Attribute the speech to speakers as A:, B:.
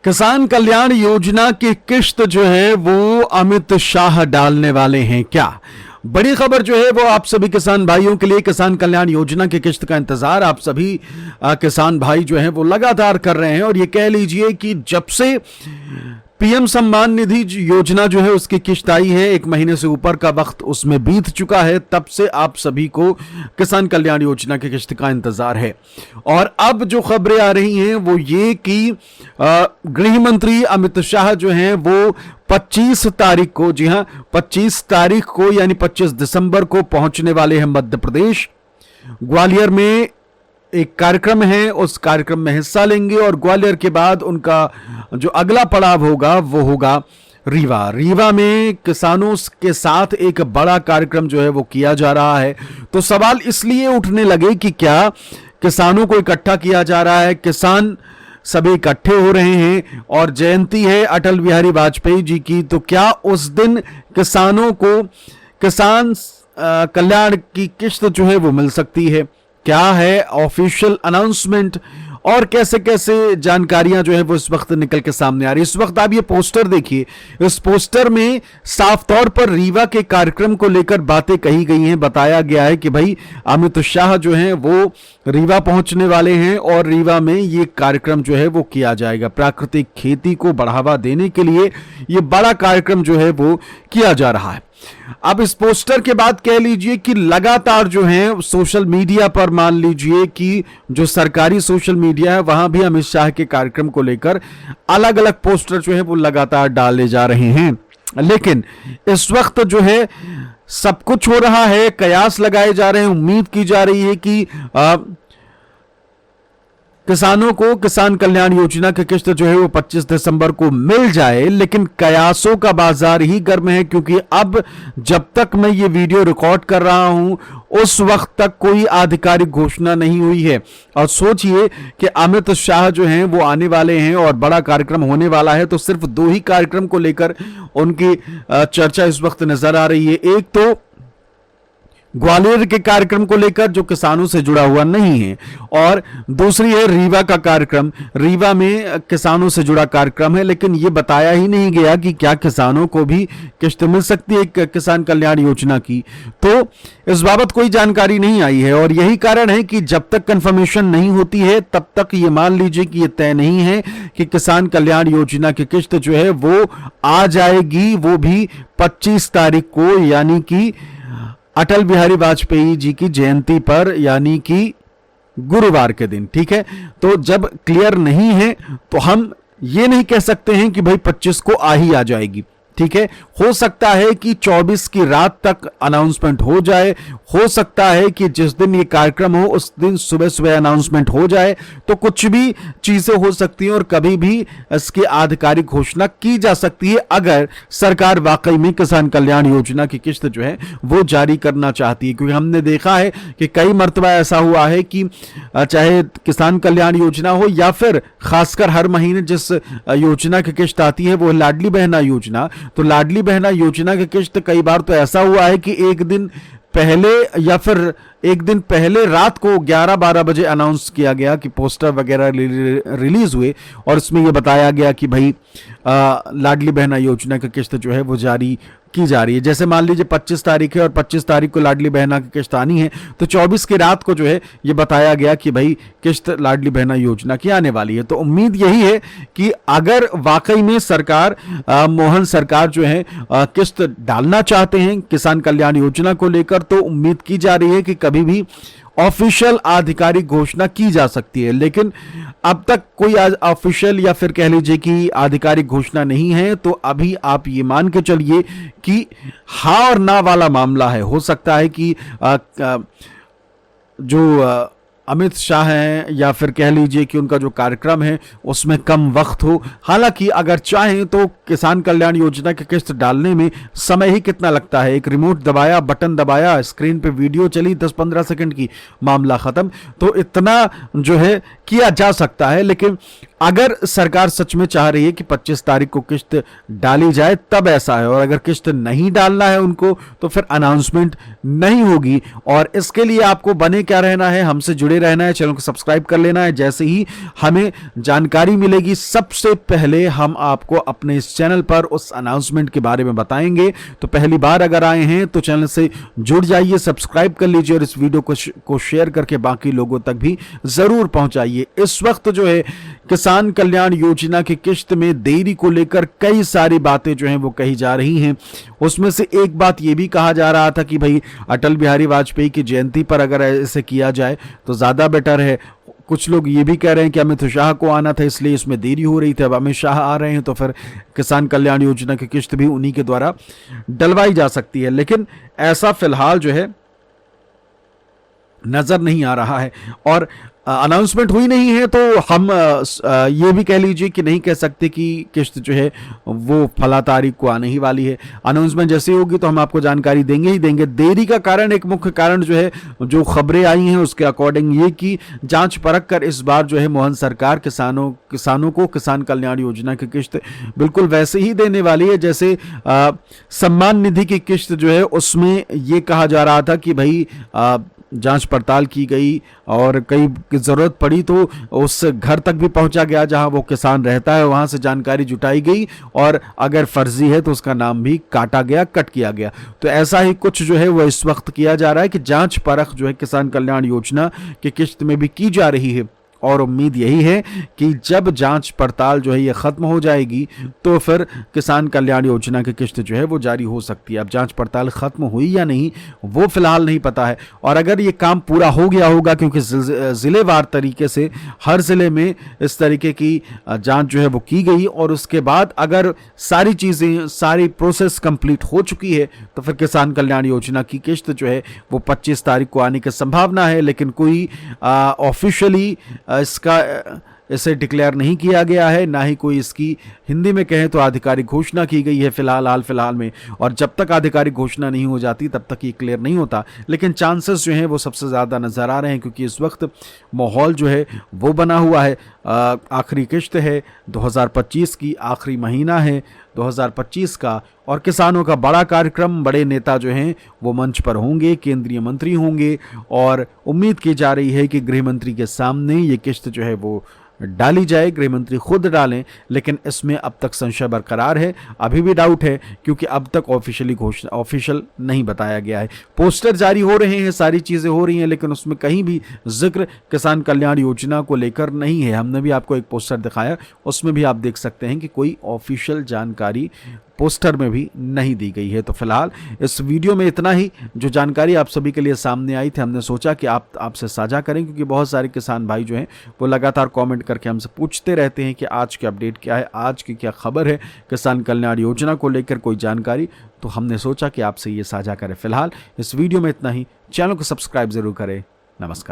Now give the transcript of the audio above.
A: किसान कल्याण योजना की किश्त जो है वो अमित शाह डालने वाले हैं क्या? बड़ी खबर जो है वो आप सभी किसान भाइयों के लिए। किसान कल्याण योजना की किश्त का इंतजार आप सभी किसान भाई जो हैं वो लगातार कर रहे हैं और ये कह लीजिए कि जब से पीएम सम्मान निधि योजना जो है उसकी किश्त आई है, 1 महीने से ऊपर का वक्त उसमें बीत चुका है, तब से आप सभी को किसान कल्याण योजना की किश्त का इंतजार है। और अब जो खबरें आ रही हैं वो ये कि गृह मंत्री अमित शाह जो हैं वो 25 तारीख को, जी हां 25 तारीख को यानी 25 दिसंबर को पहुंचने वाले हैं मध्य प्रदेश। ग्वालियर में एक कार्यक्रम है, उस कार्यक्रम में हिस्सा लेंगे और ग्वालियर के बाद उनका जो अगला पड़ाव होगा वो होगा रीवा। रीवा में किसानों के साथ एक बड़ा कार्यक्रम जो है वो किया जा रहा है। तो सवाल इसलिए उठने लगे कि क्या किसानों को इकट्ठा किया जा रहा है, किसान सभी इकट्ठे हो रहे हैं और जयंती है अटल बिहारी वाजपेयी जी की, तो क्या उस दिन किसानों को किसान कल्याण की किश्त जो है वो मिल सकती है? क्या है ऑफिशियल अनाउंसमेंट और कैसे कैसे जानकारियां जो है वो इस वक्त निकल के सामने आ रही है। इस वक्त आप ये पोस्टर देखिए, इस पोस्टर में साफ तौर पर रीवा के कार्यक्रम को लेकर बातें कही गई हैं। बताया गया है कि भाई अमित शाह जो हैं वो रीवा पहुंचने वाले हैं और रीवा में ये कार्यक्रम जो है वो किया जाएगा। प्राकृतिक खेती को बढ़ावा देने के लिए ये बड़ा कार्यक्रम जो है वो किया जा रहा है। अब इस पोस्टर के बाद कह लीजिए कि लगातार जो है सोशल मीडिया पर, मान लीजिए कि जो सरकारी सोशल मीडिया है वहां भी अमित शाह के कार्यक्रम को लेकर अलग अलग पोस्टर जो है वो लगातार डाले जा रहे हैं। लेकिन इस वक्त जो है सब कुछ हो रहा है, कयास लगाए जा रहे हैं, उम्मीद की जा रही है कि किसानों को किसान कल्याण योजना की किश्त जो है वो 25 दिसंबर को मिल जाए। लेकिन कयासों का बाजार ही गर्म है, क्योंकि अब जब तक मैं ये वीडियो रिकॉर्ड कर रहा हूं उस वक्त तक कोई आधिकारिक घोषणा नहीं हुई है। और सोचिए कि अमित शाह जो हैं वो आने वाले हैं और बड़ा कार्यक्रम होने वाला है, तो सिर्फ 2 ही कार्यक्रम को लेकर उनकी चर्चा इस वक्त नजर आ रही है। एक तो ग्वालियर के कार्यक्रम को लेकर जो किसानों से जुड़ा हुआ नहीं है, और दूसरी है रीवा का कार्यक्रम। रीवा में किसानों से जुड़ा कार्यक्रम है, लेकिन यह बताया ही नहीं गया कि क्या किसानों को भी किश्त मिल सकती है किसान कल्याण योजना की। तो इस बाबत कोई जानकारी नहीं आई है और यही कारण है कि जब तक कंफर्मेशन नहीं होती है तब तक ये मान लीजिए कि यह तय नहीं है कि किसान कल्याण योजना की किश्त जो है वो आ जाएगी, वो भी 25 तारीख को, यानी कि अटल बिहारी वाजपेयी जी की जयंती पर, यानी कि गुरुवार के दिन। ठीक है, तो जब क्लियर नहीं है तो हम ये नहीं कह सकते हैं कि भाई 25 को आ ही आ जाएगी। ठीक है, हो सकता है कि 24 की रात तक अनाउंसमेंट हो जाए, हो सकता है कि जिस दिन ये कार्यक्रम हो उस दिन सुबह सुबह अनाउंसमेंट हो जाए। तो कुछ भी चीजें हो सकती हैं और कभी भी इसकी आधिकारिक घोषणा की जा सकती है अगर सरकार वाकई में किसान कल्याण योजना की किश्त जो है वो जारी करना चाहती है। क्योंकि हमने देखा है कि कई मर्तबा ऐसा हुआ है कि चाहे किसान कल्याण योजना हो या फिर खासकर हर महीने जिस योजना की किश्त आती है वो लाडली बहना योजना, तो लाडली बहना योजना की किश्त कई बार तो ऐसा हुआ है कि एक दिन पहले या फिर एक दिन पहले रात को 11-12 बजे अनाउंस किया गया कि पोस्टर वगैरह रिलीज हुए और इसमें यह बताया गया कि भाई लाडली बहना योजना की किश्त जो है वो जारी की जा रही है। जैसे मान लीजिए 25 तारीख है और 25 तारीख को लाडली बहना की किश्त आनी है, तो 24 की रात को जो है ये बताया गया कि भाई किश्त लाडली बहना योजना की आने वाली है। तो उम्मीद यही है कि अगर वाकई में सरकार मोहन सरकार जो है किश्त डालना चाहते हैं किसान कल्याण योजना को लेकर, तो उम्मीद की जा रही है कि कभी भी ऑफिशियल आधिकारिक घोषणा की जा सकती है। लेकिन अब तक कोई ऑफिशियल या फिर कह लीजिए कि आधिकारिक घोषणा नहीं है, तो अभी आप ये मान के चलिए कि हाँ और ना वाला मामला है। हो सकता है कि जो अमित शाह हैं या फिर कह लीजिए कि उनका जो कार्यक्रम है उसमें कम वक्त हो। हालांकि अगर चाहें तो किसान कल्याण योजना की किश्त डालने में समय ही कितना लगता है, एक रिमोट दबाया, बटन दबाया, स्क्रीन पे वीडियो चली, 10-15 सेकंड की, मामला खत्म। तो इतना जो है किया जा सकता है। लेकिन अगर सरकार सच में चाह रही है कि 25 तारीख को किश्त डाली जाए तब ऐसा है, और अगर किश्त नहीं डालना है उनको तो फिर अनाउंसमेंट नहीं होगी। और इसके लिए आपको बने क्या रहना है, हमसे जुड़े जुड़े रहना है, चैनल को सब्सक्राइब कर लेना है। जैसे ही हमें जानकारी मिलेगी सबसे पहले हम आपको अपने इस चैनल पर उस अनाउंसमेंट के बारे में बताएंगे। तो पहली बार अगर आए हैं तो चैनल से जुड़ जाइए, सब्सक्राइब कर लीजिए और इस वीडियो को शेयर करके बाकी लोगों तक भी जरूर पहुंचाइए। इस वक्त जो है किसान कल्याण योजना की किश्त में देरी को लेकर कई सारी बातें जो हैं वो कही जा रही हैं। उसमें से एक बात ये भी कहा जा रहा था कि भाई अटल बिहारी वाजपेयी की जयंती पर अगर ऐसे किया जाए तो ज्यादा बेटर है। कुछ लोग ये भी कह रहे हैं कि अमित शाह को आना था इसलिए इसमें देरी हो रही थी, अब अमित शाह आ रहे हैं तो फिर किसान कल्याण योजना की किश्त भी उन्हीं के द्वारा डलवाई जा सकती है। लेकिन ऐसा फिलहाल जो है नजर नहीं आ रहा है और अनाउंसमेंट हुई नहीं है, तो हम ये भी कह लीजिए कि नहीं कह सकते कि किश्त जो है वो फला तारीख को आने ही वाली है। अनाउंसमेंट जैसे होगी तो हम आपको जानकारी देंगे ही देंगे। देरी का कारण, एक मुख्य कारण जो है, जो खबरें आई हैं उसके अकॉर्डिंग ये कि जांच परख कर इस बार जो है मोहन सरकार किसानों को किसान कल्याण योजना की किश्त बिल्कुल वैसे ही देने वाली है जैसे सम्मान निधि की किश्त जो है उसमें ये कहा जा रहा था कि भाई जांच पड़ताल की गई और कई जरूरत पड़ी तो उस घर तक भी पहुंचा गया जहां वो किसान रहता है, वहां से जानकारी जुटाई गई और अगर फर्जी है तो उसका नाम भी काटा गया, कट किया गया। तो ऐसा ही कुछ जो है वो इस वक्त किया जा रहा है कि जांच परख जो है किसान कल्याण योजना की किश्त में भी की जा रही है और उम्मीद यही है कि जब जांच पड़ताल जो है ये खत्म हो जाएगी तो फिर किसान कल्याण योजना की किश्त जो है वो जारी हो सकती है। अब जांच पड़ताल खत्म हुई या नहीं वो फिलहाल नहीं पता है, और अगर ये काम पूरा हो गया होगा, क्योंकि जिलेवार तरीके से हर जिले में इस तरीके की जांच जो है वो की गई और उसके बाद अगर सारी चीजें, सारी प्रोसेस कंप्लीट हो चुकी है तो फिर किसान कल्याण योजना की किश्त जो है वो 25 तारीख को आने की संभावना है। लेकिन कोई ऑफिशियली इसे डिक्लेयर नहीं किया गया है, ना ही कोई इसकी हिंदी में कहें तो आधिकारिक घोषणा की गई है हाल फिलहाल में। और जब तक आधिकारिक घोषणा नहीं हो जाती तब तक ये क्लियर नहीं होता। लेकिन चांसेस जो हैं वो सबसे ज़्यादा नज़र आ रहे हैं, क्योंकि इस वक्त माहौल जो है वो बना हुआ है। आखिरी किश्त है 2025 की, आखिरी महीना है 2025 का, और किसानों का बड़ा कार्यक्रम, बड़े नेता जो हैं वो मंच पर होंगे, केंद्रीय मंत्री होंगे और उम्मीद की जा रही है कि गृह मंत्री के सामने ये किश्त जो है वो डाली जाए, गृह मंत्री खुद डालें। लेकिन इसमें अब तक संशय बरकरार है, अभी भी डाउट है, क्योंकि अब तक ऑफिशियल नहीं बताया गया है। पोस्टर जारी हो रहे हैं, सारी चीज़ें हो रही हैं, लेकिन उसमें कहीं भी जिक्र किसान कल्याण योजना को लेकर नहीं है। हमने भी आपको एक पोस्टर दिखाया, उसमें भी आप देख सकते हैं कि कोई ऑफिशियल जानकारी पोस्टर में भी नहीं दी गई है। तो फिलहाल इस वीडियो में इतना ही। जो जानकारी आप सभी के लिए सामने आई थी, हमने सोचा कि आपसे साझा करें, क्योंकि बहुत सारे किसान भाई जो हैं वो लगातार कमेंट करके हमसे पूछते रहते हैं कि आज की अपडेट क्या है, आज की क्या खबर है किसान कल्याण योजना को लेकर, कोई जानकारी। तो हमने सोचा कि आपसे ये साझा करें। फिलहाल इस वीडियो में इतना ही। चैनल को सब्सक्राइब जरूर करें। नमस्कार।